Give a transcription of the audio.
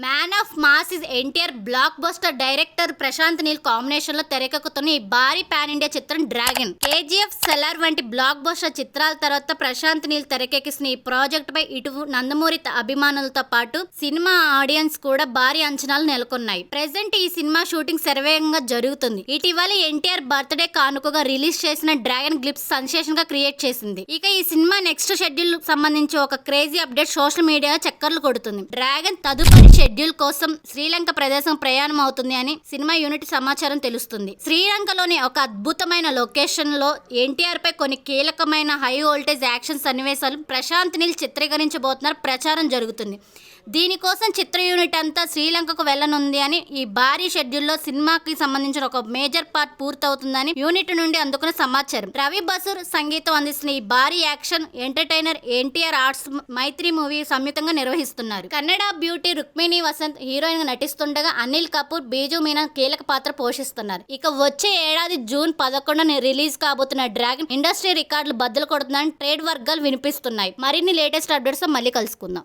Man of mass is NTR blockbuster director Prashanth Neel combination లో తెరకెక్కుతున్న ఈ భారీ పాన్ ఇండియా చిత్రం డ్రాగన్. కేజీఎఫ్, సెలార్ వంటి బ్లాక్ బస్టర్ చిత్రాల తర్వాత ప్రశాంత్ నీల్ తెరకెక్కిస్తున్న ఈ ప్రాజెక్ట్ పై ఇటు నందమూరి అభిమానులతో పాటు సినిమా ఆడియన్స్ కూడా భారీ అంచనాలు నెలకొన్నాయి. ప్రెజెంట్ ఈ సినిమా షూటింగ్ శరవేగంగా జరుగుతుంది. ఇటీవల ఎన్టీఆర్ బర్త్డే కానుకగా రిలీజ్ చేసిన డ్రాగన్ గ్లిప్స్ సెన్సేషన్ గా క్రియేట్ చేసింది. ఇక ఈ సినిమా నెక్స్ట్ షెడ్యూల్ సంబంధించి ఒక క్రేజీ అప్డేట్ సోషల్ మీడియా చక్కర్లు కొడుతుంది. డ్రాగన్ తదుపరి షెడ్యూల్ కోసం శ్రీలంక ప్రదేశం ప్రయాణం అవుతుంది అని సినిమా యూనిట్ సమాచారం తెలుస్తుంది. శ్రీలంకలోని ఒక అద్భుతమైన లొకేషన్ లో ఎన్టీఆర్ పై కొన్ని కీలకమైన హై వోల్టేజ్ యాక్షన్ సన్నివేశాలు ప్రశాంత్ నీల్ చిత్రీకరించబోతున్నారు ప్రచారం జరుగుతుంది. దీనికోసం చిత్ర యూనిట్ అంతా శ్రీలంకకు వెళ్లనుంది అని, ఈ భారీ షెడ్యూల్లో సినిమాకి సంబంధించిన ఒక మేజర్ పార్ట్ పూర్తవుతుందని యూనిట్ నుండి అందుకున్న సమాచారం. రవి బసూర్ సంగీతం అందిస్తున్న ఈ భారీ యాక్షన్ ఎంటర్టైనర్ ఎన్టీఆర్ ఆర్ట్స్ మైత్రి మూవీ సంయుక్తంగా నిర్వహిస్తున్నారు. కన్నడ బ్యూటీ రుక్మిణి వసంత్ హీరోయిన్ గా నటిస్తుండగా అనిల్ కపూర్, బీజు మీనా కీలక పాత్ర పోషిస్తున్నారు. ఇక వచ్చే ఏడాది జూన్ 11న రిలీజ్ కాబోతున్న డ్రాగన్ ఇండస్ట్రీ రికార్డులు బద్దలు కొడుతుందని ట్రేడ్ వర్గాలు వినిపిస్తున్నాయి. మరిన్ని లేటెస్ట్ అప్డేట్స్ మళ్ళీ కలుసుకుందాం.